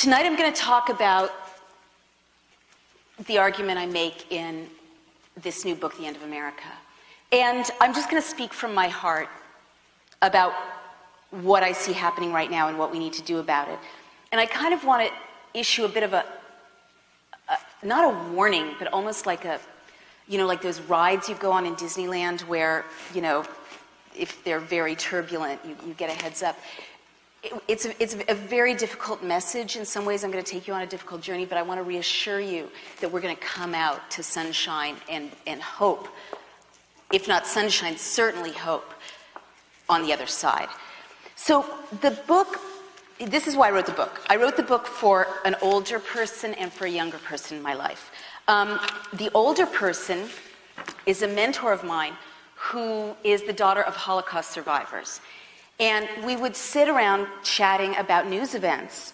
Tonight I'm going to talk about the argument I make in this new book, The End of America. And I'm just going to speak from my heart about what I see happening right now and what we need to do about it. And I kind of want to issue a bit of not a warning, but almost like like those rides you go on in Disneyland where, if they're very turbulent, you get a heads up. It's a very difficult message. In some ways, I'm going to take you on a difficult journey, but I want to reassure you that we're going to come out to sunshine and hope. If not sunshine, certainly hope on the other side. So the book, this is why I wrote the book. I wrote the book for an older person and for a younger person in my life. The older person is a mentor of mine who is the daughter of Holocaust survivors. And we would sit around chatting about news events.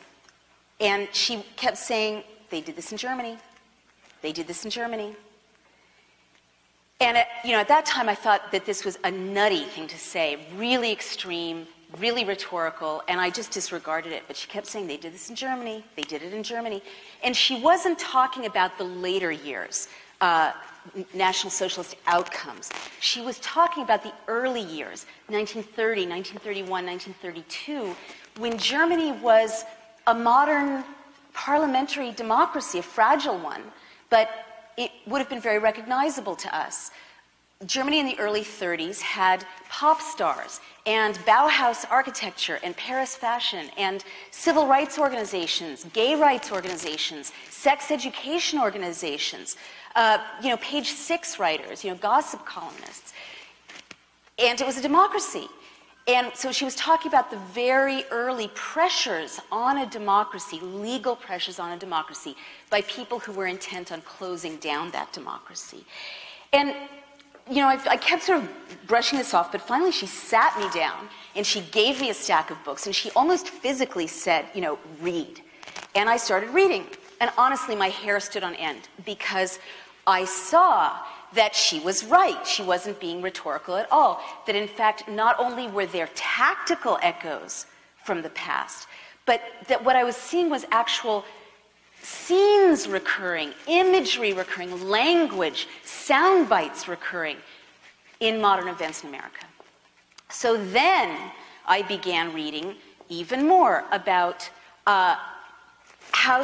And she kept saying, they did this in Germany. They did this in Germany. And at that time, I thought that this was a nutty thing to say, really extreme, really rhetorical, and I just disregarded it. But she kept saying, they did this in Germany. They did it in Germany. And she wasn't talking about the later years, National Socialist outcomes. She was talking about the early years, 1930, 1931, 1932, when Germany was a modern parliamentary democracy, a fragile one, but it would have been very recognizable to us. Germany in the early 30s had pop stars and Bauhaus architecture and Paris fashion and civil rights organizations, gay rights organizations, sex education organizations, page 6 writers, gossip columnists. And it was a democracy. And so she was talking about the very early pressures on a democracy, legal pressures on a democracy, by people who were intent on closing down that democracy. And I kept sort of brushing this off, but finally she sat me down and she gave me a stack of books and she almost physically said, read. And I started reading. And honestly, my hair stood on end because I saw that she was right. She wasn't being rhetorical at all. That in fact, not only were there tactical echoes from the past, but that what I was seeing was actual scenes recurring, imagery recurring, language, sound bites recurring in modern events in America. So then I began reading even more about how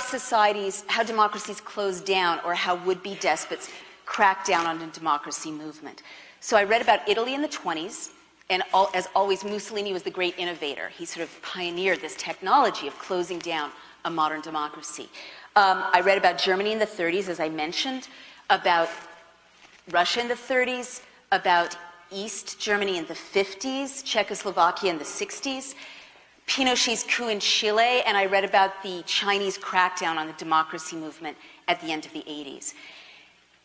democracies close down or how would-be despots crack down on the democracy movement. So I read about Italy in the 20s, and as always, Mussolini was the great innovator. He sort of pioneered this technology of closing down a modern democracy. I read about Germany in the 30s, as I mentioned, about Russia in the 30s, about East Germany in the 50s, Czechoslovakia in the 60s, Pinochet's coup in Chile, and I read about the Chinese crackdown on the democracy movement at the end of the 80s.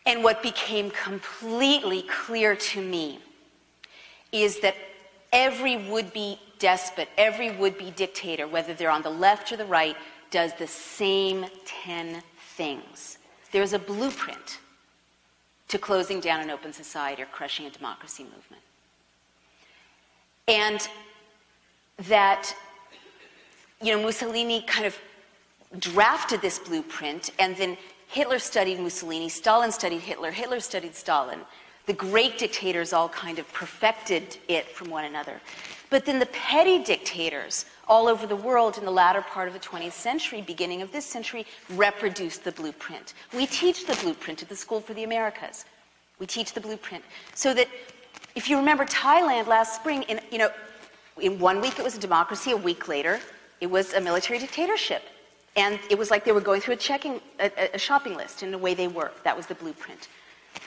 And what became completely clear to me is that every would-be despot, every would-be dictator, whether they're on the left or the right, does the same 10 things. There's a blueprint to closing down an open society or crushing a democracy movement. And that, Mussolini kind of drafted this blueprint, and then Hitler studied Mussolini, Stalin studied Hitler, Hitler studied Stalin. The great dictators all kind of perfected it from one another. But then the petty dictators all over the world in the latter part of the 20th century, beginning of this century, reproduced the blueprint. We teach the blueprint at the School for the Americas. We teach the blueprint. So that, if you remember Thailand last spring, in 1 week it was a democracy, a week later it was a military dictatorship. And it was like they were going through a shopping list in the way they work. That was the blueprint.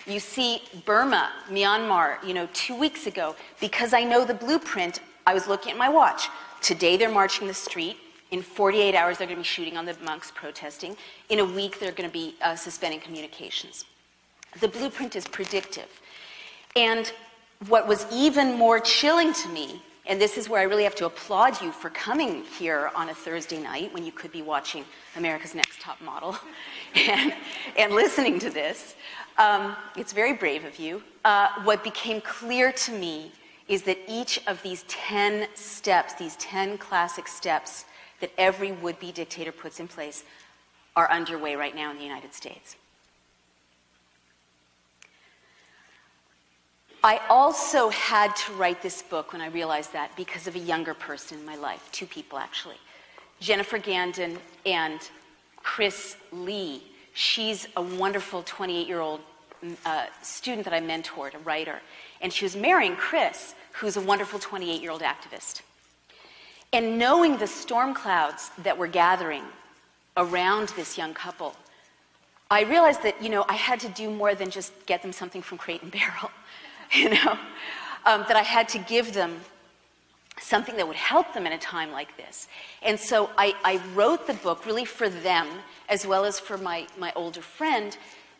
You see Burma, Myanmar, 2 weeks ago, because I know the blueprint, I was looking at my watch. Today they're marching the street. In 48 hours they're going to be shooting on the monks protesting. In a week they're going to be suspending communications. The blueprint is predictive. And what was even more chilling to me, and this is where I really have to applaud you for coming here on a Thursday night when you could be watching America's Next Top Model and listening to this. It's very brave of you. What became clear to me is that each of these 10 steps, these 10 classic steps that every would-be dictator puts in place are underway right now in the United States. I also had to write this book when I realized that because of a younger person in my life, two people actually. Jennifer Gandon and Chris Lee. She's a wonderful 28-year-old student that I mentored, a writer. And she was marrying Chris, who's a wonderful 28-year-old activist. And knowing the storm clouds that were gathering around this young couple, I realized that, I had to do more than just get them something from Crate and Barrel, that I had to give them something that would help them in a time like this. And so I wrote the book really for them as well as for my older friend,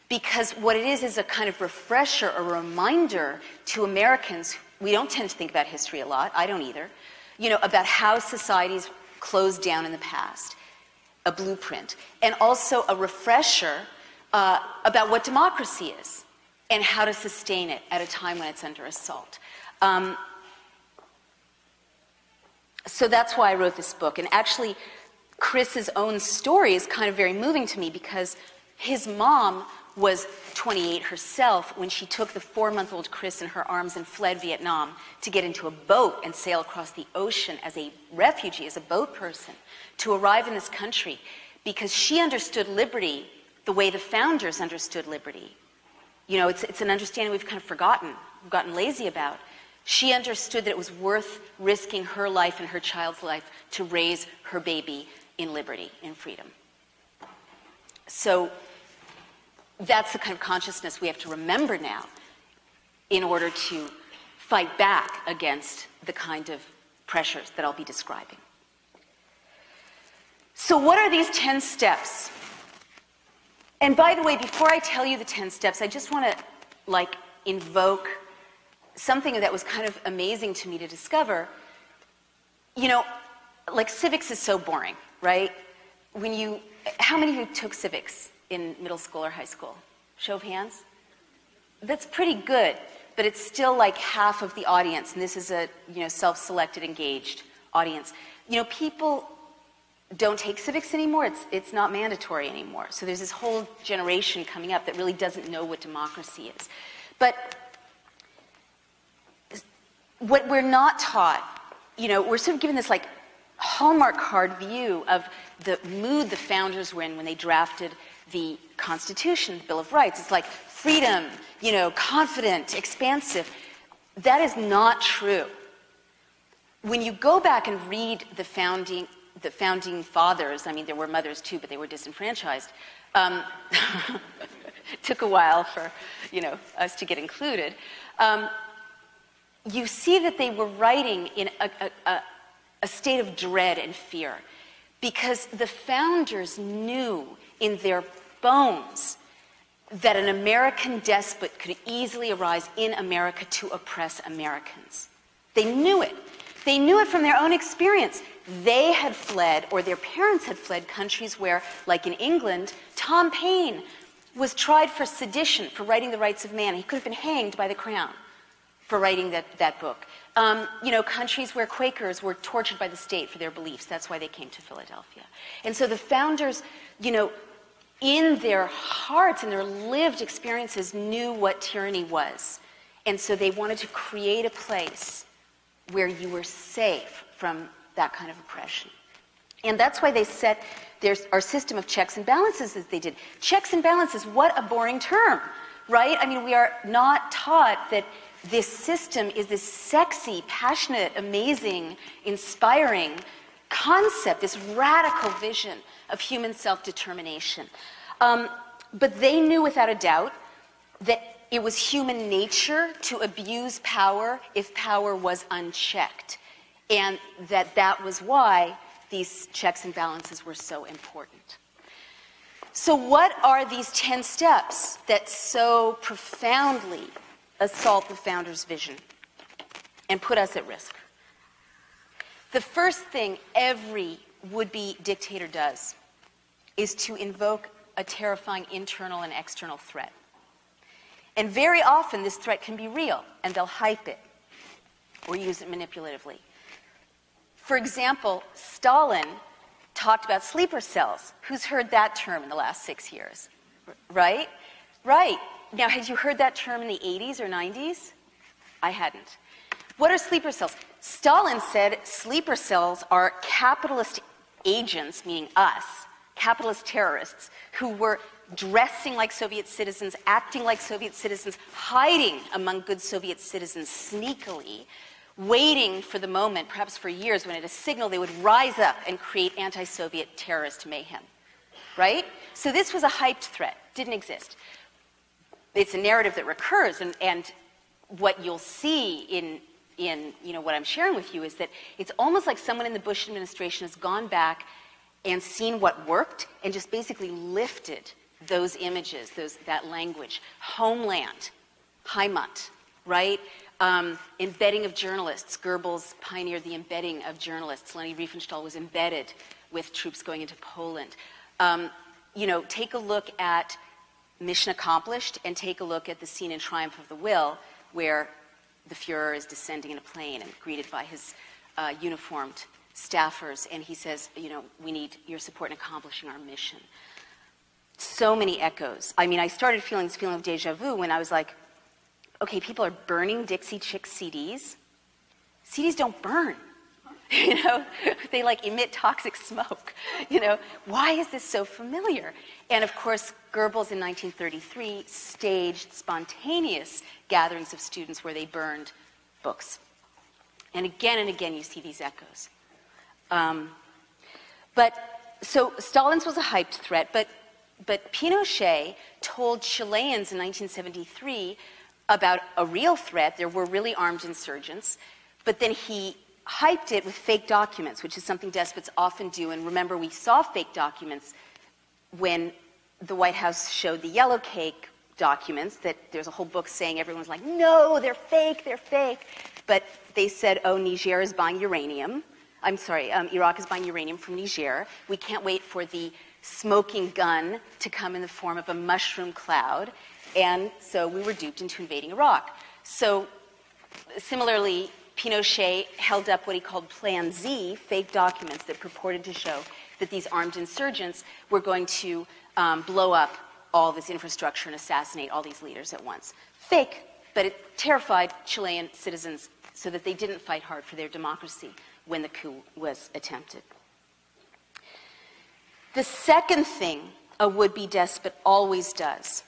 because what it is a kind of refresher, a reminder to Americans. We don't tend to think about history a lot. I don't either. About how societies closed down in the past, a blueprint, and also a refresher about what democracy is and how to sustain it at a time when it's under assault. So that's why I wrote this book. And actually, Chris's own story is kind of very moving to me because his mom was 28 herself when she took the 4-month-old Chris in her arms and fled Vietnam to get into a boat and sail across the ocean as a refugee, as a boat person, to arrive in this country because she understood liberty the way the founders understood liberty. It's an understanding we've kind of forgotten, we've gotten lazy about. She understood that it was worth risking her life and her child's life to raise her baby in liberty, in freedom. So that's the kind of consciousness we have to remember now in order to fight back against the kind of pressures that I'll be describing. So what are these 10 steps? And by the way, before I tell you the 10 steps, I just want to invoke something that was kind of amazing to me to discover. Civics is so boring, right? How many of you took civics in middle school or high school? Show of hands? That's pretty good, but it's still like half of the audience, and this is a self-selected, engaged audience. People don't take civics anymore. It's not mandatory anymore. So there's this whole generation coming up that really doesn't know what democracy is. But what we're not taught, we're sort of given this Hallmark card view of the mood the founders were in when they drafted the Constitution, the Bill of Rights. It's like freedom, confident, expansive. That is not true. When you go back and read the founding fathers, I mean, there were mothers too, but they were disenfranchised. Took a while for, us to get included. You see that they were writing in a state of dread and fear because the founders knew in their bones that an American despot could easily arise in America to oppress Americans. They knew it. They knew it from their own experience. They had fled, or their parents had fled, countries where, like in England, Tom Paine was tried for sedition, for writing The Rights of Man. He could have been hanged by the Crown for writing that book. Countries where Quakers were tortured by the state for their beliefs. That's why they came to Philadelphia. And so the founders, in their hearts and their lived experiences knew what tyranny was. And so they wanted to create a place where you were safe from that kind of oppression. And that's why they set our system of checks and balances as they did. Checks and balances, what a boring term, right? I mean, we are not taught that this system is this sexy, passionate, amazing, inspiring concept, this radical vision of human self-determination. But they knew without a doubt that it was human nature to abuse power if power was unchecked, and that was why these checks and balances were so important. So what are these 10 steps that so profoundly assault the founders' vision and put us at risk? The first thing every would-be dictator does is to invoke a terrifying internal and external threat. And very often this threat can be real, and they'll hype it or use it manipulatively. For example, Stalin talked about sleeper cells. Who's heard that term in the last 6 years? Right? Right. Now, had you heard that term in the 80s or 90s? I hadn't. What are sleeper cells? Stalin said sleeper cells are capitalist agents, meaning us, capitalist terrorists, who were dressing like Soviet citizens, acting like Soviet citizens, hiding among good Soviet citizens sneakily, waiting for the moment, perhaps for years, when at a signal they would rise up and create anti-Soviet terrorist mayhem. Right? So this was a hyped threat, didn't exist. It's a narrative that recurs, and what you'll see in what I'm sharing with you is that it's almost like someone in the Bush administration has gone back and seen what worked and just basically lifted those images, that language. Homeland, Heimat, right? Embedding of journalists. Goebbels pioneered the embedding of journalists. Leni Riefenstahl was embedded with troops going into Poland. Take a look at Mission Accomplished and take a look at the scene in Triumph of the Will where the Fuhrer is descending in a plane and greeted by his uniformed staffers, and he says, we need your support in accomplishing our mission. So many echoes. I mean, I started feeling this feeling of deja vu when I was like, okay, people are burning Dixie Chicks CDs. CDs don't burn. They emit toxic smoke. Why is this so familiar? And of course, Goebbels in 1933 staged spontaneous gatherings of students where they burned books. And again you see these echoes. So Stalin's was a hyped threat, but Pinochet told Chileans in 1973 about a real threat. There were really armed insurgents, but then he hyped it with fake documents, which is something despots often do. And remember, we saw fake documents when the White House showed the yellow cake documents, that there's a whole book saying everyone's like, no, they're fake, they're fake. But they said, oh, Niger is buying uranium. I'm sorry, Iraq is buying uranium from Niger. We can't wait for the smoking gun to come in the form of a mushroom cloud. And so we were duped into invading Iraq. So similarly, Pinochet held up what he called Plan Z, fake documents that purported to show that these armed insurgents were going to blow up all this infrastructure and assassinate all these leaders at once. Fake, but it terrified Chilean citizens so that they didn't fight hard for their democracy when the coup was attempted. The second thing a would-be despot always does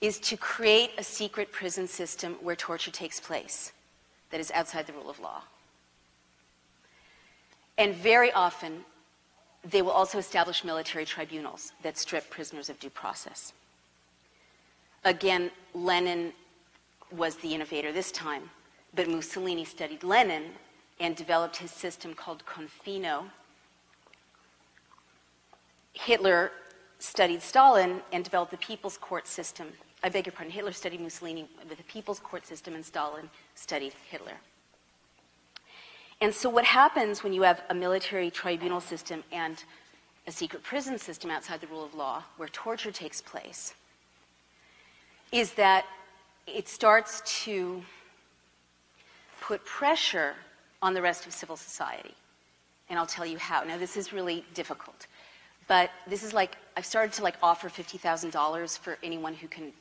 is to create a secret prison system where torture takes place that is outside the rule of law. And very often, they will also establish military tribunals that strip prisoners of due process. Again, Lenin was the innovator this time, but Mussolini studied Lenin and developed his system called Confino. Hitler studied Stalin and developed the People's Court system. I beg your pardon, Hitler studied Mussolini with the People's Court system, and Stalin studied Hitler. And so what happens when you have a military tribunal system and a secret prison system outside the rule of law where torture takes place is that it starts to put pressure on the rest of civil society. And I'll tell you how. Now, this is really difficult. But this is I've started to offer $50,000 for anyone who can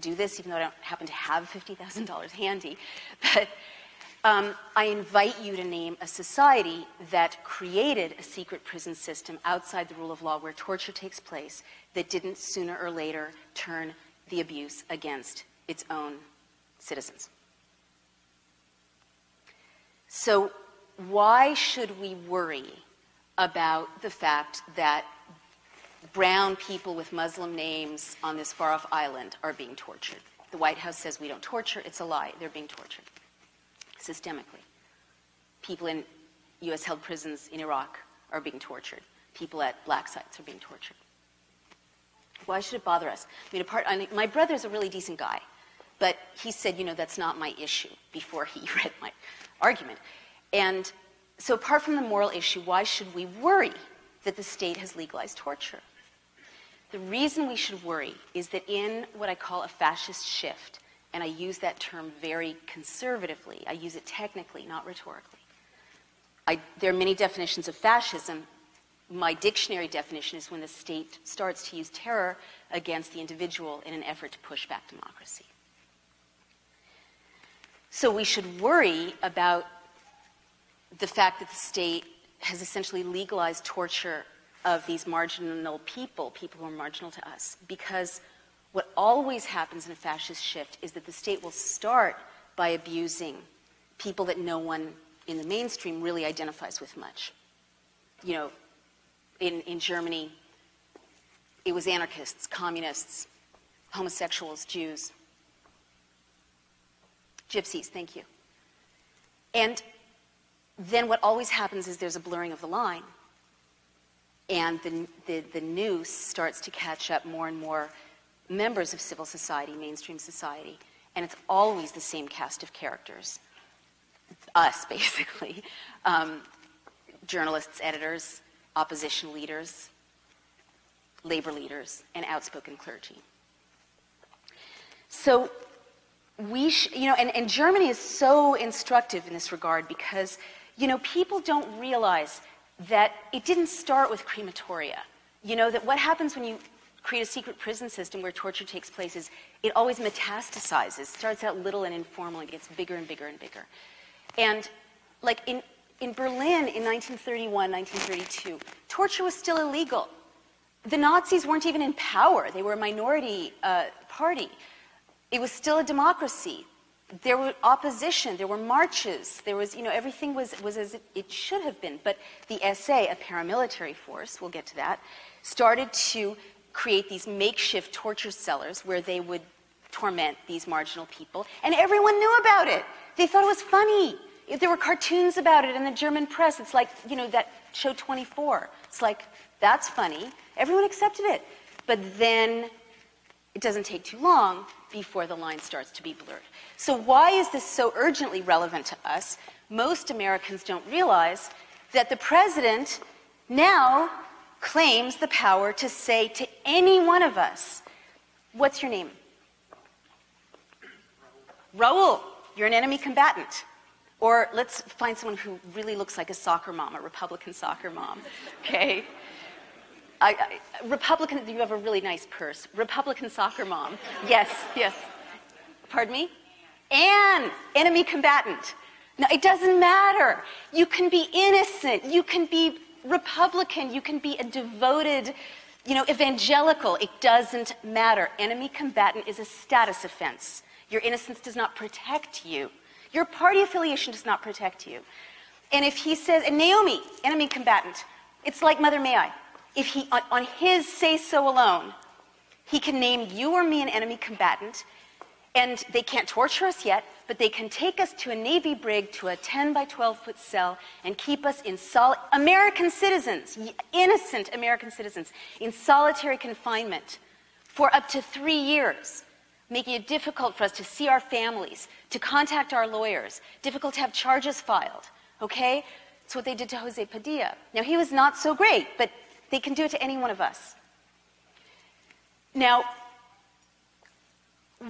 do this, even though I don't happen to have $50,000 handy. But I invite you to name a society that created a secret prison system outside the rule of law where torture takes place that didn't sooner or later turn the abuse against its own citizens. So why should we worry about the fact that brown people with Muslim names on this far-off island are being tortured? The White House says we don't torture. It's a lie. They're being tortured systemically. People in U.S.-held prisons in Iraq are being tortured. People at black sites are being tortured. Why should it bother us? My brother's a really decent guy, but he said, that's not my issue before he read my argument. And so apart from the moral issue, why should we worry that the state has legalized torture? The reason we should worry is that in what I call a fascist shift, and I use that term very conservatively, I use it technically, not rhetorically. There are many definitions of fascism. my dictionary definition is when the state starts to use terror against the individual in an effort to push back democracy. So we should worry about the fact that the state has essentially legalized torture of these marginal people, people who are marginal to us, because what always happens in a fascist shift is that the state will start by abusing people that no one in the mainstream really identifies with much. You know, in Germany, it was anarchists, communists, homosexuals, Jews, gypsies, thank you. And then what always happens is there's a blurring of the line. And the noose starts to catch up more and more members of civil society, mainstream society. And it's always the same cast of characters. Us, basically. Journalists, editors, opposition leaders, labor leaders, and outspoken clergy. So and Germany is so instructive in this regard because, people don't realize that it didn't start with crematoria. That what happens when you create a secret prison system where torture takes place is it always metastasizes, starts out little and informal and gets bigger and bigger and bigger. And like in Berlin in 1931, 1932, torture was still illegal. The Nazis weren't even in power. They were a minority party. It was still a democracy. There were opposition. There were marches. There was, everything was as it should have been. But the SA, a paramilitary force, we'll get to that, started to create these makeshift torture cellars where they would torment these marginal people. And everyone knew about it. They thought it was funny. There were cartoons about it in the German press. It's like, that show 24. It's like, that's funny. Everyone accepted it. But then it doesn't take too long before the line starts to be blurred. So why is this so urgently relevant to us? Most Americans don't realize that the president now claims the power to say to any one of us, what's your name? Raul, you're an enemy combatant. Or let's find someone who really looks like a soccer mom, a Republican soccer mom, okay? Republican, you have a really nice purse. Republican soccer mom. Yes, yes. Pardon me? Anne, enemy combatant. No, it doesn't matter. You can be innocent. You can be Republican. You can be a devoted, evangelical. It doesn't matter. Enemy combatant is a status offense. Your innocence does not protect you. Your party affiliation does not protect you. And if he says, and Naomi, enemy combatant, it's like Mother May I. If he, on his say-so alone, he can name you or me an enemy combatant, and they can't torture us yet, but they can take us to a Navy brig, to a 10 by 12-foot cell, and keep us in American citizens, innocent American citizens, in solitary confinement for up to 3 years, making it difficult for us to see our families, to contact our lawyers, difficult to have charges filed, okay? That's what they did to Jose Padilla. Now, he was not so great, but they can do it to any one of us. Now,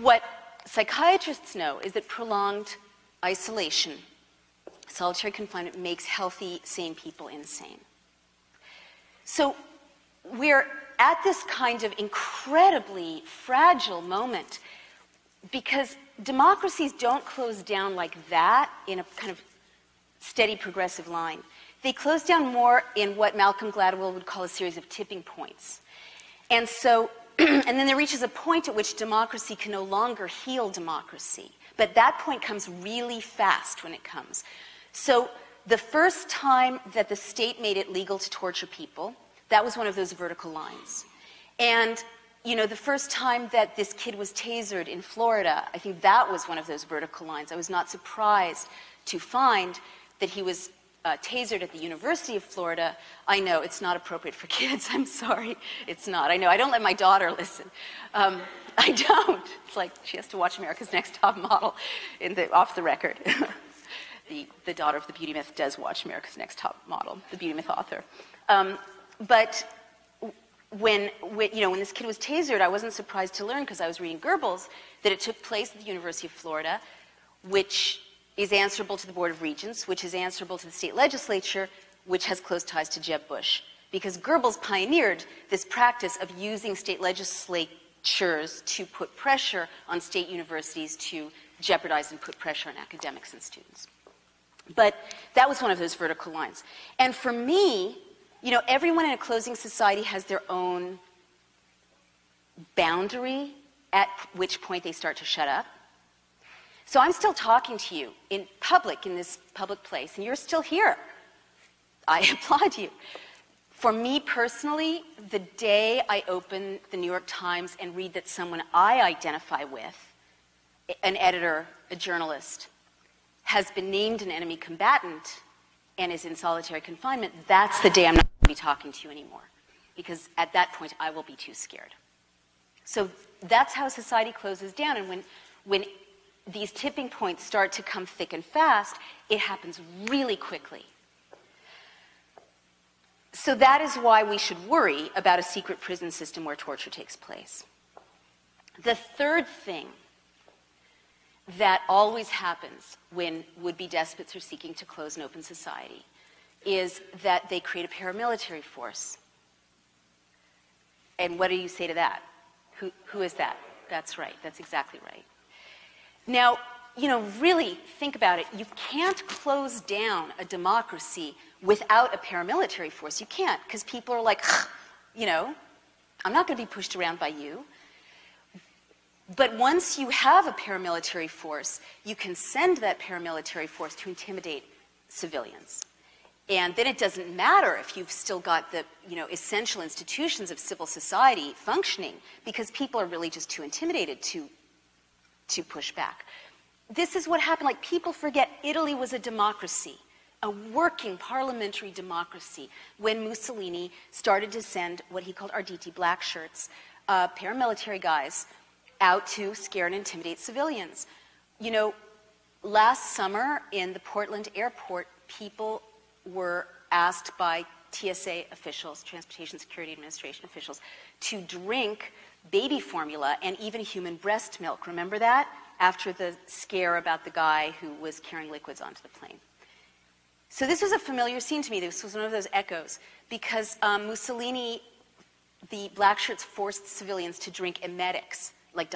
what psychiatrists know is that prolonged isolation, solitary confinement, makes healthy, sane people insane. So we're at this kind of incredibly fragile moment because democracies don't close down like that in a kind of steady progressive line. They close down more in what Malcolm Gladwell would call a series of tipping points. And so, and then there reaches a point at which democracy can no longer heal democracy. But that point comes really fast when it comes. So the first time that the state made it legal to torture people, that was one of those vertical lines. And, the first time that this kid was tasered in Florida, I think that was one of those vertical lines. I was not surprised to find that he was tasered at the University of Florida. I know, it's not appropriate for kids. I'm sorry. It's not. I know. I don't let my daughter listen. I don't. It's like she has to watch America's Next Top Model off the record. The daughter of the beauty myth does watch America's Next Top Model, the beauty myth author. But when this kid was tasered, I wasn't surprised to learn, because I was reading Goebbels, that it took place at the University of Florida, which is answerable to the Board of Regents, which is answerable to the state legislature, which has close ties to Jeb Bush. because Goebbels pioneered this practice of using state legislatures to put pressure on state universities to jeopardize and put pressure on academics and students. But that was one of those vertical lines. And for me, you know, everyone in a closing society has their own boundary at which point they start to shut up. So I'm still talking to you in public, in this public place, and you're still here. I applaud you. For me personally, the day I open the New York Times and read that someone I identify with, an editor, a journalist, has been named an enemy combatant and is in solitary confinement, that's the day I'm not going to be talking to you anymore. Because at that point, I will be too scared. So that's how society closes down. And when these tipping points start to come thick and fast, it happens really quickly. So that is why we should worry about a secret prison system where torture takes place. The third thing that always happens when would-be despots are seeking to close an open society is that they create a paramilitary force. And what do you say to that? Who is that? That's right. That's exactly right. Now, you know, really think about it. You can't close down a democracy without a paramilitary force. You can't, because people are like, you know, I'm not going to be pushed around by you. But once you have a paramilitary force, you can send that paramilitary force to intimidate civilians. And then it doesn't matter if you've still got the, you know, essential institutions of civil society functioning, because people are really just too intimidated to push back. This is what happened. Like, people forget Italy was a democracy, a working parliamentary democracy, when Mussolini started to send what he called Arditi, black shirts, paramilitary guys, out to scare and intimidate civilians. You know, last summer in the Portland airport, people were asked by TSA officials, Transportation Security Administration officials, to drink baby formula and even human breast milk. Remember that? After the scare about the guy who was carrying liquids onto the plane. So this was a familiar scene to me. This was one of those echoes, because Mussolini, the black shirts forced civilians to drink emetics, like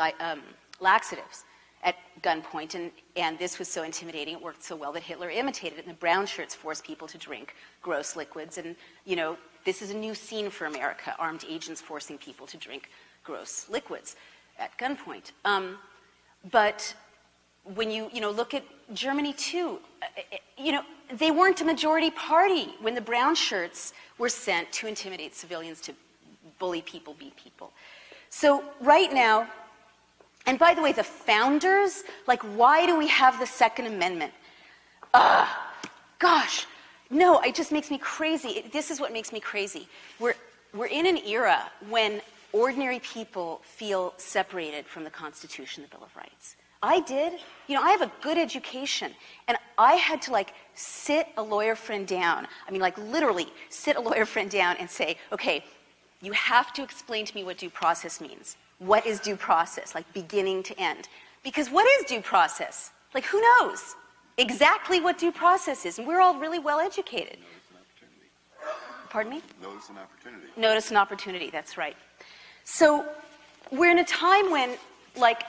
laxatives, at gunpoint, and this was so intimidating, it worked so well that Hitler imitated it, and the brown shirts forced people to drink gross liquids. And, you know, this is a new scene for America, armed agents forcing people to drink gross liquids at gunpoint. But when you look at Germany too, you know, they weren't a majority party when the brown shirts were sent to intimidate civilians, to bully people, beat people. So right now, and by the way, the founders, like, why do we have the Second Amendment? Gosh, no, it just makes me crazy. This is what makes me crazy. We're in an era when ordinary people feel separated from the Constitution, the Bill of Rights. I did. You know, I have a good education, and I had to, like, sit a lawyer friend down. I mean, like, literally sit a lawyer friend down and say, okay, you have to explain to me what due process means. What is due process, like, beginning to end? Because what is due process? Like, who knows exactly what due process is? And we're all really well educated. Notice and opportunity. Pardon me? Notice and opportunity. Notice and opportunity, that's right. So we're in a time when, like,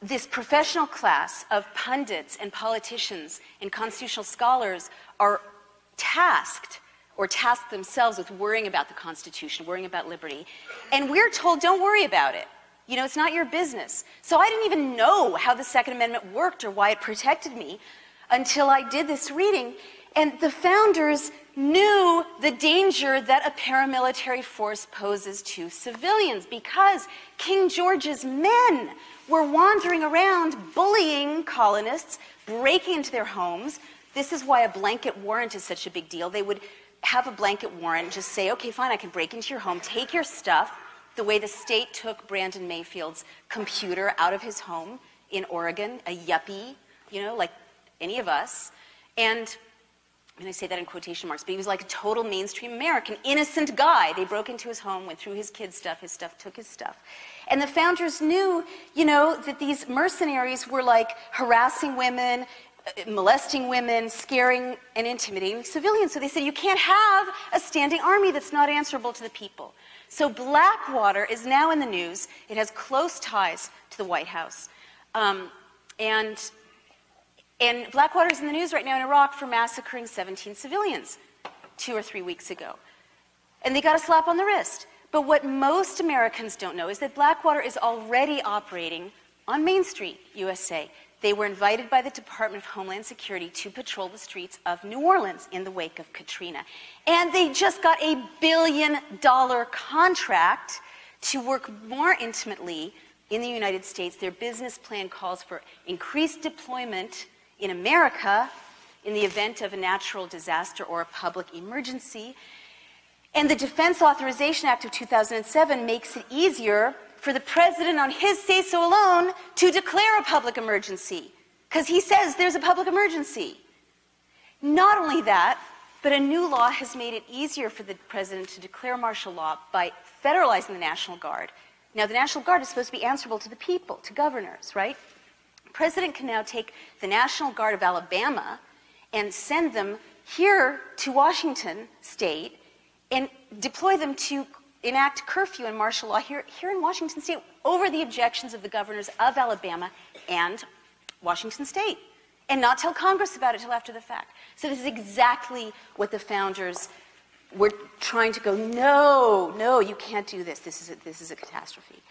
this professional class of pundits and politicians and constitutional scholars are tasked, or task themselves with worrying about the Constitution, worrying about liberty. And we're told, don't worry about it. You know, it's not your business. So I didn't even know how the Second Amendment worked or why it protected me until I did this reading. And the founders knew the danger that a paramilitary force poses to civilians, because King George's men were wandering around bullying colonists, breaking into their homes. This is why a blanket warrant is such a big deal. They would have a blanket warrant, just say, okay, fine, I can break into your home, take your stuff, the way the state took Brandon Mayfield's computer out of his home in Oregon, a yuppie, you know, like any of us. And I say that in quotation marks, but he was like a total mainstream American, innocent guy. They broke into his home, went through his kids' stuff, his stuff took his stuff. And the founders knew, you know, that these mercenaries were, like, harassing women, molesting women, scaring and intimidating civilians. So they said, you can't have a standing army that's not answerable to the people. So Blackwater is now in the news. It has close ties to the White House. And Blackwater is in the news right now in Iraq for massacring 17 civilians 2 or 3 weeks ago. And they got a slap on the wrist. But what most Americans don't know is that Blackwater is already operating on Main Street, USA. They were invited by the Department of Homeland Security to patrol the streets of New Orleans in the wake of Katrina. And they just got a $1 billion contract to work more intimately in the United States. Their business plan calls for increased deployment in America in the event of a natural disaster or a public emergency. And the Defense Authorization Act of 2007 makes it easier for the president on his say-so alone to declare a public emergency, because he says there's a public emergency. Not only that, but a new law has made it easier for the president to declare martial law by federalizing the National Guard. Now, the National Guard is supposed to be answerable to the people, to governors, right? The president can now take the National Guard of Alabama and send them here to Washington State and deploy them to enact curfew and martial law here in Washington State over the objections of the governors of Alabama and Washington State, and not tell Congress about it till after the fact. So this is exactly what the founders were trying to go, no, you can't do this. This is a catastrophe.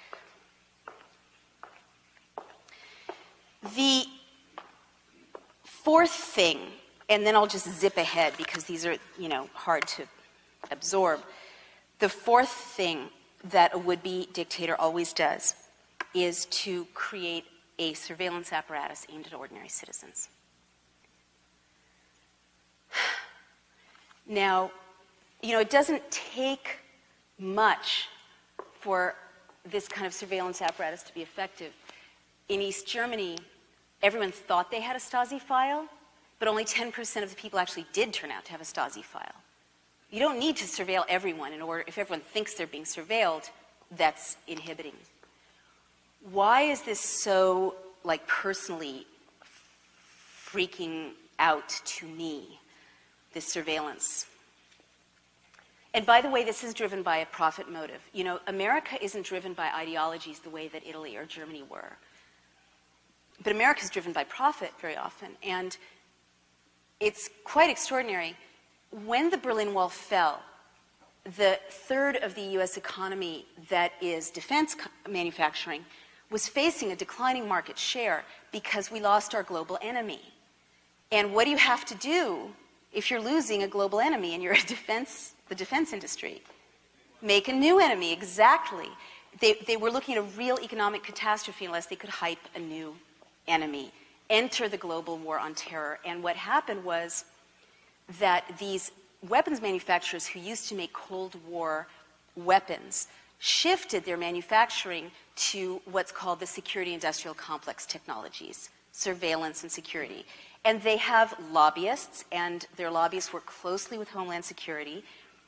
The fourth thing, and then I'll just zip ahead because these are, hard to absorb. The fourth thing that a would-be dictator always does is to create a surveillance apparatus aimed at ordinary citizens. Now, it doesn't take much for this kind of surveillance apparatus to be effective. In East Germany, everyone thought they had a Stasi file, but only 10% of the people actually did turn out to have a Stasi file. You don't need to surveil everyone in order, if everyone thinks they're being surveilled, that's inhibiting. Why is this so, personally freaking out to me, this surveillance? And by the way, this is driven by a profit motive. America isn't driven by ideologies the way that Italy or Germany were. But America is driven by profit very often. And it's quite extraordinary. When the Berlin Wall fell, the third of the U.S. economy that is defense manufacturing was facing a declining market share because we lost our global enemy. And what do you have to do if you're losing a global enemy and you're the defense industry? Make a new enemy, exactly. They were looking at a real economic catastrophe unless they could hype a new enemy, enter the global war on terror. And what happened was that these weapons manufacturers who used to make Cold War weapons shifted their manufacturing to what's called the security industrial complex technologies, surveillance and security. And they have lobbyists, and their lobbyists work closely with Homeland Security.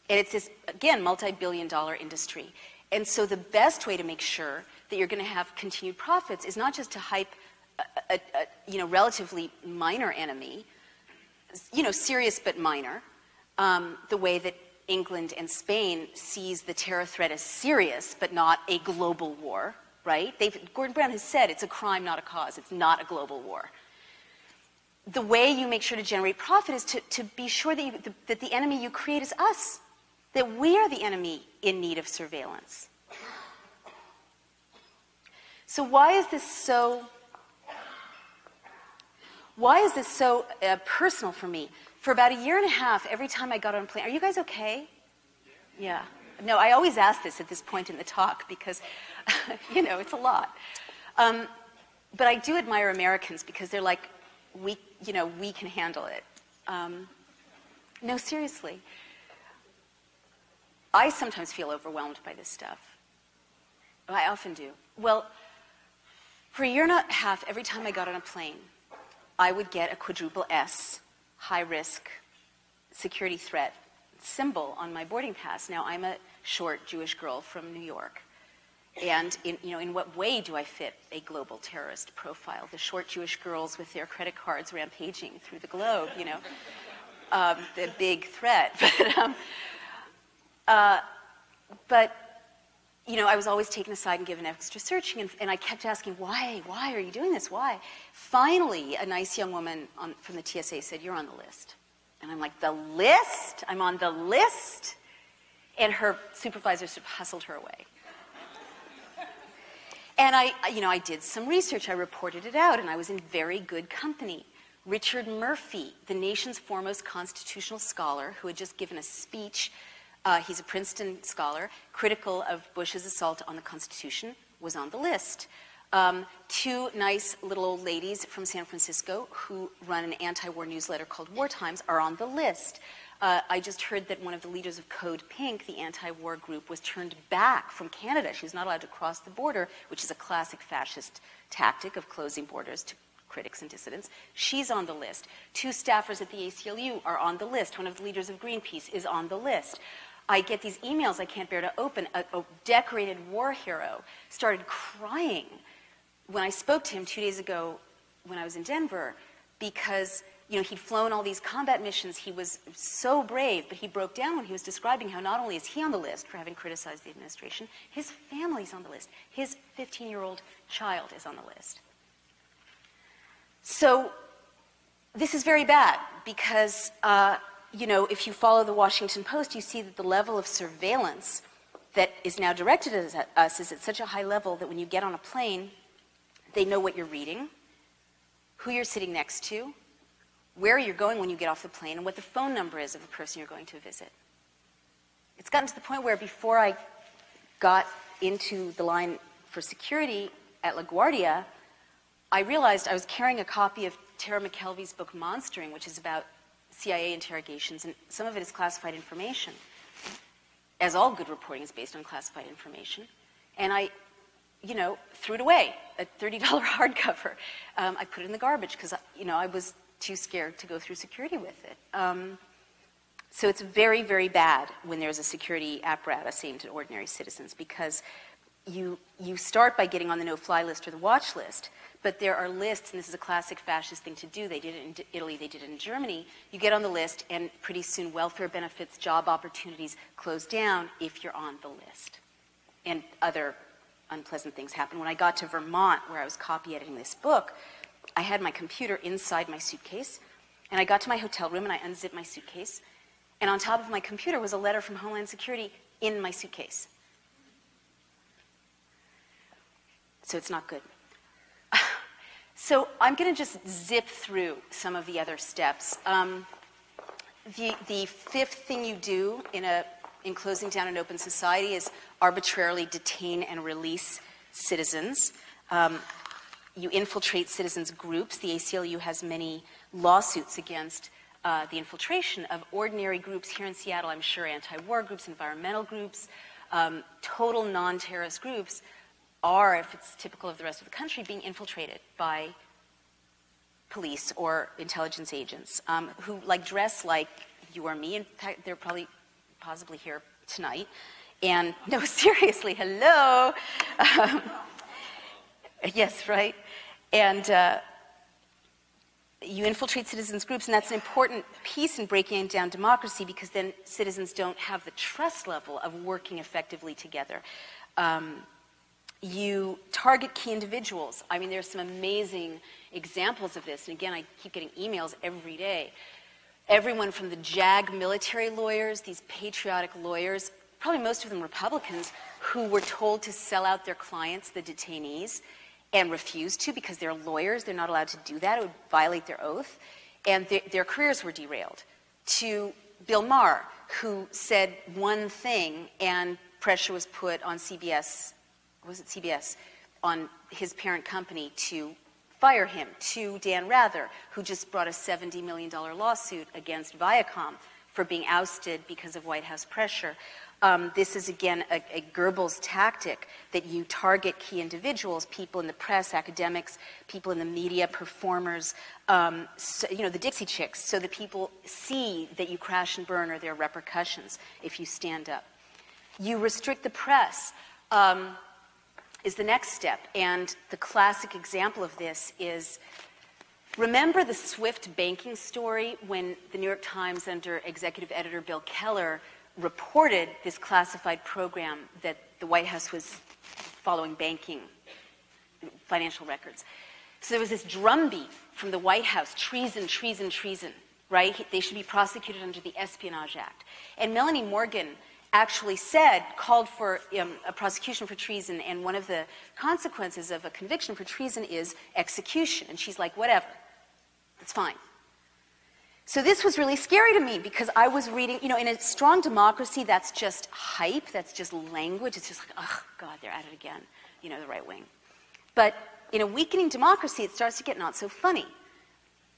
And it's this, again, multi-billion-dollar industry. And so the best way to make sure that you're going to have continued profits is not just to hype a relatively minor enemy, serious but minor, the way that England and Spain sees the terror threat as serious but not a global war, right? Gordon Brown has said it's a crime, not a cause. It's not a global war. The way you make sure to generate profit is to be sure that the enemy you create is us, that we are the enemy in need of surveillance. So why is this so personal for me? For about a year and a half, every time I got on a plane, are you guys okay? Yeah. No, I always ask this at this point in the talk because, it's a lot. But I do admire Americans because they're like, we can handle it. No, seriously. I sometimes feel overwhelmed by this stuff. I often do. Well, for a year and a half, every time I got on a plane, I would get a quadruple S, high-risk security threat symbol on my boarding pass. Now, I'm a short Jewish girl from New York. And in what way do I fit a global terrorist profile? The short Jewish girls with their credit cards rampaging through the globe, the big threat. But I was always taken aside and given extra searching, and I kept asking, why are you doing this? Why? Finally, a nice young woman from the TSA said, "You're on the list." And I'm like, "The list? I'm on the list?" And her supervisor sort of hustled her away. And I did some research. I reported it out, and I was in very good company. Richard Murphy, the nation's foremost constitutional scholar, who had just given a speech, he's a Princeton scholar, critical of Bush's assault on the Constitution, was on the list. Two nice little old ladies from San Francisco who run an anti-war newsletter called War Times are on the list. I just heard that one of the leaders of Code Pink, the anti-war group, was turned back from Canada. She was not allowed to cross the border, which is a classic fascist tactic of closing borders to critics and dissidents. She's on the list. Two staffers at the ACLU are on the list. One of the leaders of Greenpeace is on the list. I get these emails I can't bear to open. A decorated war hero started crying when I spoke to him 2 days ago when I was in Denver because he'd flown all these combat missions. He was so brave, but he broke down when he was describing how not only is he on the list for having criticized the administration, his family's on the list. His 15-year-old child is on the list. So this is very bad because, if you follow the Washington Post, you see that the level of surveillance that is now directed at us is at such a high level that when you get on a plane, they know what you're reading, who you're sitting next to, where you're going when you get off the plane, and what the phone number is of the person you're going to visit. It's gotten to the point where before I got into the line for security at LaGuardia, I realized I was carrying a copy of Tara McKelvey's book Monstering, which is about CIA interrogations, and some of it is classified information, as all good reporting is based on classified information. And I threw it away, a $30 hardcover. I put it in the garbage because, I was too scared to go through security with it. So it's very, very bad when there's a security apparatus aimed at ordinary citizens because you start by getting on the no-fly list or the watch list, but there are lists, and this is a classic fascist thing to do. They did it in Italy, they did it in Germany. You get on the list, and pretty soon welfare benefits, job opportunities close down if you're on the list. And other unpleasant things happen. When I got to Vermont, where I was copy editing this book, I had my computer inside my suitcase, and I got to my hotel room, and I unzipped my suitcase, and on top of my computer was a letter from Homeland Security in my suitcase. So it's not good. So I'm going to just zip through some of the other steps. The fifth thing you do in closing down an open society is arbitrarily detain and release citizens. You infiltrate citizens' groups. The ACLU has many lawsuits against the infiltration of ordinary groups here in Seattle. I'm sure anti-war groups, environmental groups, total non-terrorist groups are, if it's typical of the rest of the country, being infiltrated by police or intelligence agents who dress like you or me. In fact, they're possibly here tonight. And no, seriously, hello. Yes, right? And you infiltrate citizens' groups, and that's an important piece in breaking down democracy because then citizens don't have the trust level of working effectively together. You target key individuals. I mean, there's some amazing examples of this. And again, I keep getting emails every day. Everyone from the JAG military lawyers, these patriotic lawyers, probably most of them Republicans, who were told to sell out their clients, the detainees, and refused to because they're lawyers. They're not allowed to do that. It would violate their oath. And their careers were derailed. To Bill Maher, who said one thing and pressure was put on CBS, on his parent company to fire him. To Dan Rather, who just brought a $70 million lawsuit against Viacom for being ousted because of White House pressure. This is, again, a Goebbels tactic that you target key individuals, people in the press, academics, people in the media, performers, the Dixie Chicks, so that people see that you crash and burn or there are repercussions if you stand up. You restrict the press. is the next step. And the classic example of this is, remember the Swift banking story when the New York Times under executive editor Bill Keller reported this classified program that the White House was following banking, financial records. So there was this drumbeat from the White House, treason, treason, treason, right? They should be prosecuted under the Espionage Act. And Melanie Morgan actually called for a prosecution for treason, and one of the consequences of a conviction for treason is execution. And she's like, whatever, that's fine. So this was really scary to me because I was reading, in a strong democracy, that's just hype, that's just language. It's just like, oh, God, they're at it again, the right wing. But in a weakening democracy, it starts to get not so funny.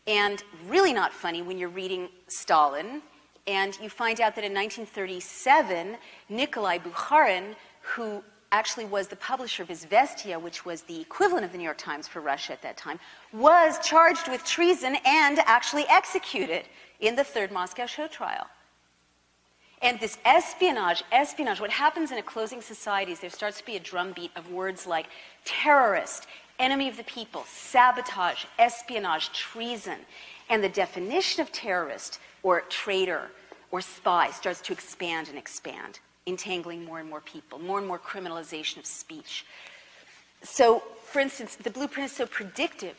And really not funny when you're reading Stalin, and you find out that in 1937, Nikolai Bukharin, who actually was the publisher of Izvestia, which was the equivalent of the New York Times for Russia at that time, was charged with treason and actually executed in the Third Moscow Show trial. And this espionage, what happens in a closing society is there starts to be a drumbeat of words like terrorist, enemy of the people, sabotage, espionage, treason. And the definition of terrorist or traitor or spy starts to expand and expand, entangling more and more people, more and more criminalization of speech. So, for instance, the blueprint is so predictive.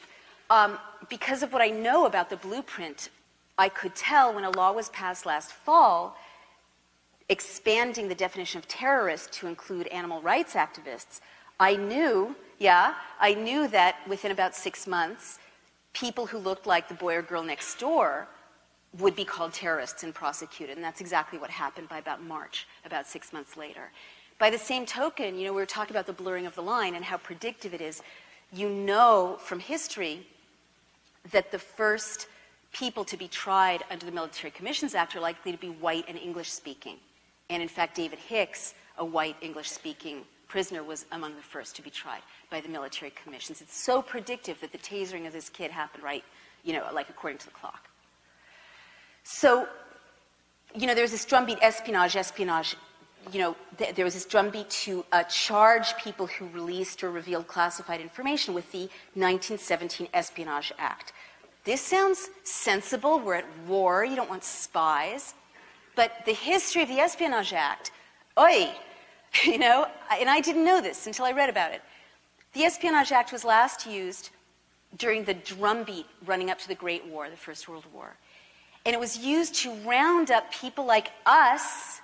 Because of what I know about the blueprint, I could tell when a law was passed last fall expanding the definition of terrorist to include animal rights activists, I knew that within about 6 months, people who looked like the boy or girl next door would be called terrorists and prosecuted. And that's exactly what happened by about March, about 6 months later. By the same token, we were talking about the blurring of the line and how predictive it is. You know from history that the first people to be tried under the Military Commissions Act are likely to be white and English-speaking. And in fact, David Hicks, a white English-speaking prisoner, was among the first to be tried by the military commissions. It's so predictive that the tasering of this kid happened right, like according to the clock. So, there's this drumbeat, espionage. There was this drumbeat to charge people who released or revealed classified information with the 1917 Espionage Act. This sounds sensible. We're at war. You don't want spies. But the history of the Espionage Act, and I didn't know this until I read about it. The Espionage Act was last used during the drumbeat running up to the Great War, the First World War. And it was used to round up people like us,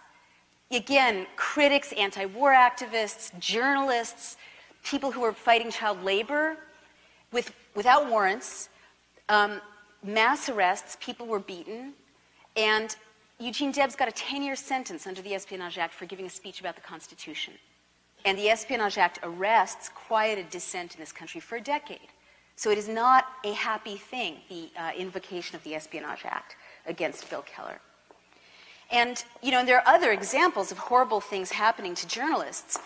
again, critics, anti-war activists, journalists, people who were fighting child labor without warrants, mass arrests, people were beaten, and Eugene Debs got a 10-year sentence under the Espionage Act for giving a speech about the Constitution. And the Espionage Act arrests quieted dissent in this country for a decade. So it is not a happy thing, the invocation of the Espionage Act against Bill Keller. And, there are other examples of horrible things happening to journalists.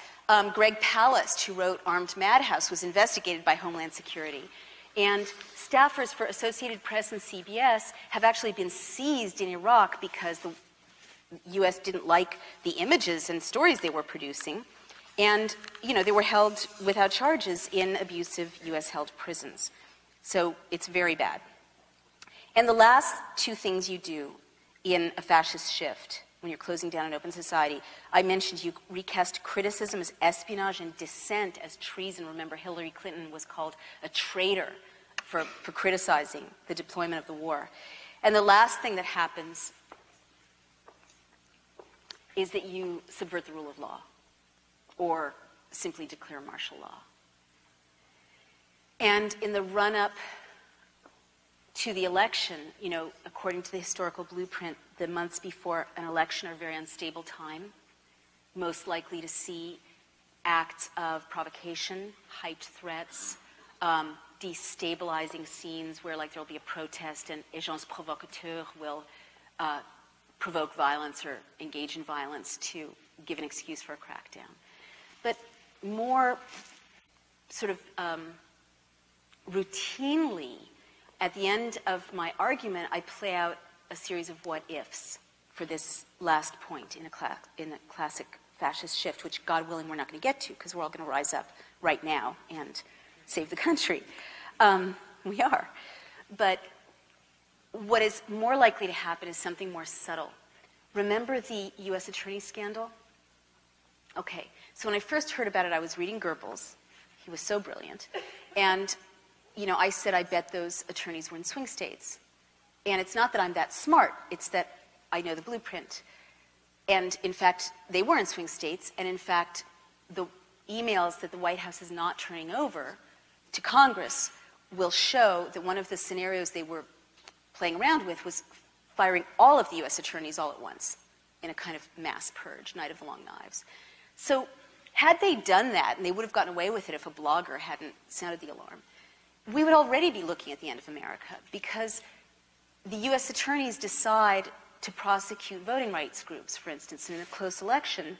Greg Palast, who wrote Armed Madhouse, was investigated by Homeland Security. And staffers for Associated Press and CBS have actually been seized in Iraq because the U.S. didn't like the images and stories they were producing. And, they were held without charges in abusive U.S.-held prisons. So it's very bad. And the last two things you do in a fascist shift when you're closing down an open society, I mentioned you recast criticism as espionage and dissent as treason. Remember, Hillary Clinton was called a traitor for criticizing the deployment of the war. And the last thing that happens is that you subvert the rule of law or simply declare martial law. And in the run-up to the election, according to the historical blueprint, the months before an election are a very unstable time, most likely to see acts of provocation, hyped threats, destabilizing scenes where there will be a protest and agents provocateurs will provoke violence or engage in violence to give an excuse for a crackdown. But more sort of routinely, at the end of my argument, I play out a series of what-ifs for this last point in the classic fascist shift, which, God willing, we're not going to get to because we're all going to rise up right now and save the country. We are. But what is more likely to happen is something more subtle. Remember the U.S. Attorney scandal? Okay, so when I first heard about it, I was reading Goebbels. He was so brilliant. And, you know, I said I bet those attorneys were in swing states. And it's not that I'm that smart, it's that I know the blueprint. And, in fact, they were in swing states, and, in fact, the emails that the White House is not turning over to Congress will show that one of the scenarios they were playing around with was firing all of the U.S. attorneys all at once in a kind of mass purge, Night of the Long Knives. So had they done that, and they would have gotten away with it if a blogger hadn't sounded the alarm, we would already be looking at the end of America, because the U.S. attorneys decide to prosecute voting rights groups, for instance. In a close election,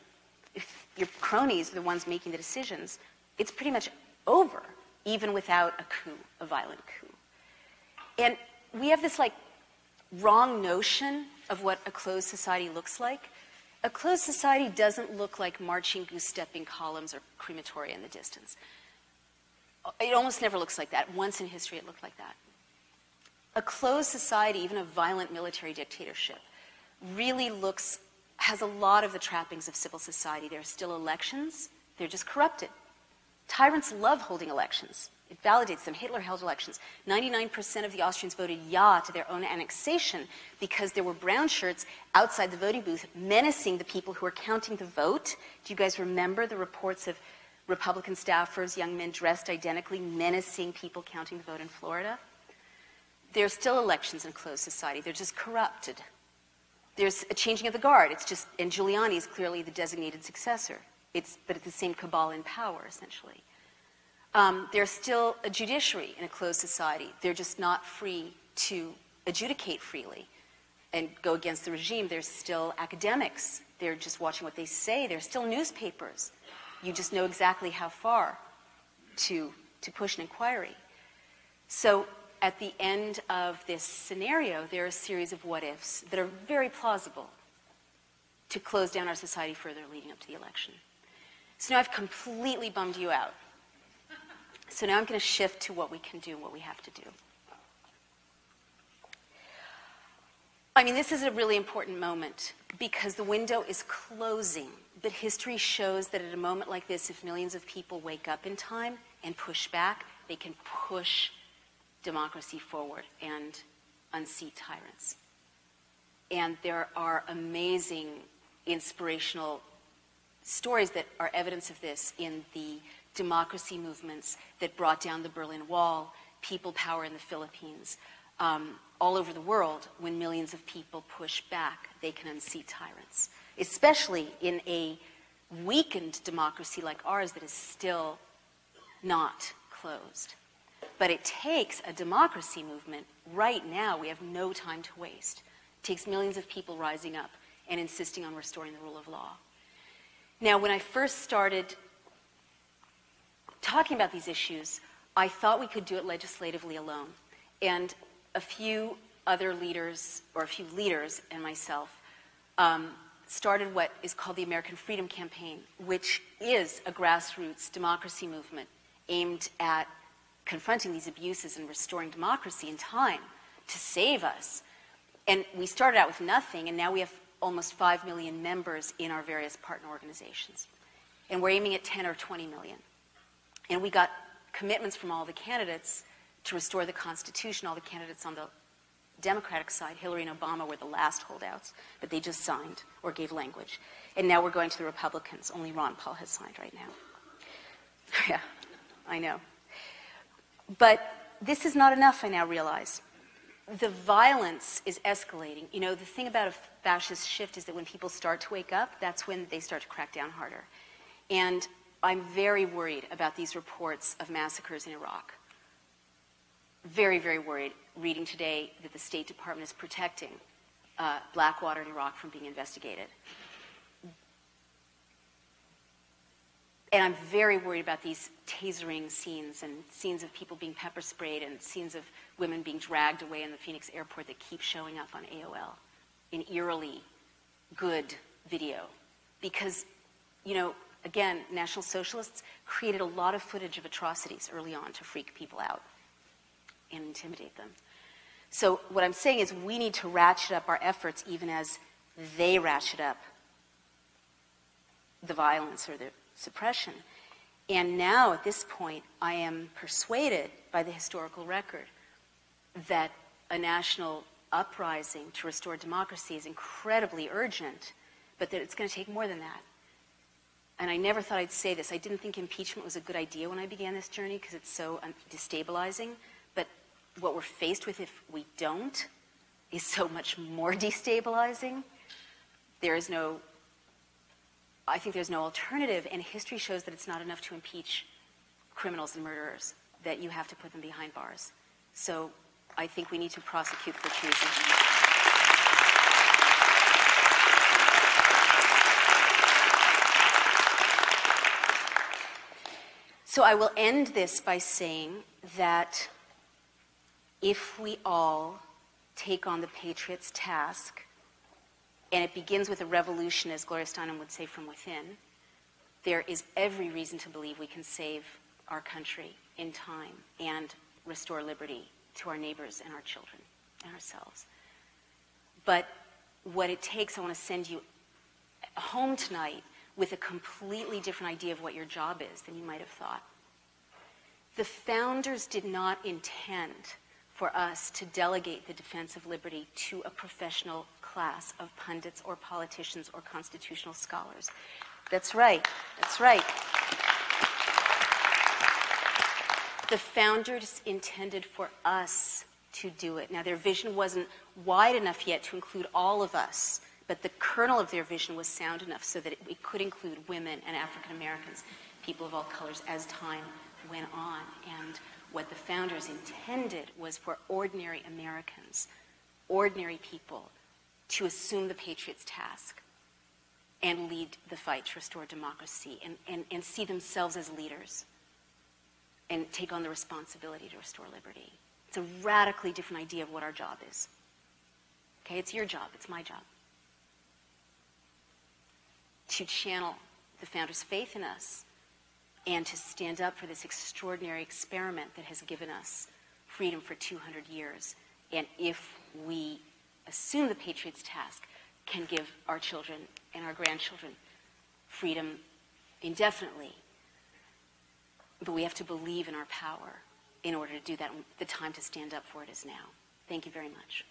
if your cronies are the ones making the decisions, it's pretty much over, even without a coup, a violent coup. And we have this, like, wrong notion of what a closed society looks like. A closed society doesn't look like marching, goose-stepping columns or crematoria in the distance. It almost never looks like that. Once in history, it looked like that. A closed society, even a violent military dictatorship, really has a lot of the trappings of civil society. There are still elections. They're just corrupted. Tyrants love holding elections. It validates them. Hitler held elections. 99% of the Austrians voted ja to their own annexation because there were brown shirts outside the voting booth menacing the people who were counting the vote. Do you guys remember the reports of Republican staffers, young men dressed identically, menacing people counting the vote in Florida? There are still elections in a closed society. They're just corrupted. There's a changing of the guard. And Giuliani is clearly the designated successor. But it's the same cabal in power, essentially. There's still a judiciary in a closed society. They're just not free to adjudicate freely and go against the regime. There's still academics. They're just watching what they say. There's still newspapers. You just know exactly how far to push an inquiry. So at the end of this scenario, there are a series of what-ifs that are very plausible to close down our society further leading up to the election. So now I've completely bummed you out. So now I'm going to shift to what we can do, what we have to do. I mean, this is a really important moment because the window is closing. But history shows that at a moment like this, if millions of people wake up in time and push back, they can push democracy forward and unseat tyrants. And there are amazing, inspirational stories that are evidence of this in the democracy movements that brought down the Berlin Wall, people power in the Philippines. All over the world, when millions of people push back, they can unseat tyrants, especially in a weakened democracy like ours that is still not closed. But it takes a democracy movement right now. We have no time to waste. It takes millions of people rising up and insisting on restoring the rule of law. Now, when I first started talking about these issues, I thought we could do it legislatively alone. And a few other leaders, or a few leaders and myself, started what is called the American Freedom Campaign, which is a grassroots democracy movement aimed at confronting these abuses and restoring democracy in time to save us. And we started out with nothing, and now we have almost 5 million members in our various partner organizations. And we're aiming at 10 or 20 million. And we got commitments from all the candidates to restore the Constitution. All the candidates on the Democratic side, Hillary and Obama, were the last holdouts, but they just signed or gave language. And now we're going to the Republicans. Only Ron Paul has signed right now. Yeah, I know. But this is not enough, I now realize. The violence is escalating. You know, the thing about a fascist shift is that when people start to wake up, that's when they start to crack down harder. And I'm very worried about these reports of massacres in Iraq. Very, very worried, reading today that the State Department is protecting Blackwater in Iraq from being investigated. And I'm very worried about these tasering scenes and scenes of people being pepper sprayed and scenes of women being dragged away in the Phoenix airport that keep showing up on AOL in eerily good video. Because you know, again, National Socialists created a lot of footage of atrocities early on to freak people out and intimidate them. So what I'm saying is we need to ratchet up our efforts even as they ratchet up the violence or the suppression. And now, at this point, I am persuaded by the historical record that a national uprising to restore democracy is incredibly urgent, but that it's going to take more than that. And I never thought I'd say this. I didn't think impeachment was a good idea when I began this journey because it's so destabilizing. But what we're faced with if we don't is so much more destabilizing. I think there's no alternative, and history shows that it's not enough to impeach criminals and murderers, that you have to put them behind bars. So I think we need to prosecute for treason. So I will end this by saying that if we all take on the Patriots' task, and it begins with a revolution, as Gloria Steinem would say, from within, there is every reason to believe we can save our country in time and restore liberty to our neighbors and our children and ourselves. But what it takes, I want to send you home tonight with a completely different idea of what your job is than you might have thought. The founders did not intend for us to delegate the defense of liberty to a professional class of pundits or politicians or constitutional scholars. That's right. That's right. The founders intended for us to do it. Now, their vision wasn't wide enough yet to include all of us, but the kernel of their vision was sound enough so that it could include women and African Americans, people of all colors, as time went on. And what the founders intended was for ordinary Americans, ordinary people, to assume the Patriots' task and lead the fight to restore democracy and see themselves as leaders and take on the responsibility to restore liberty. It's a radically different idea of what our job is. Okay, it's your job, it's my job. To channel the founders' faith in us and to stand up for this extraordinary experiment that has given us freedom for 200 years. And if we assume the Patriots' task, can give our children and our grandchildren freedom indefinitely. But we have to believe in our power in order to do that. The time to stand up for it is now. Thank you very much.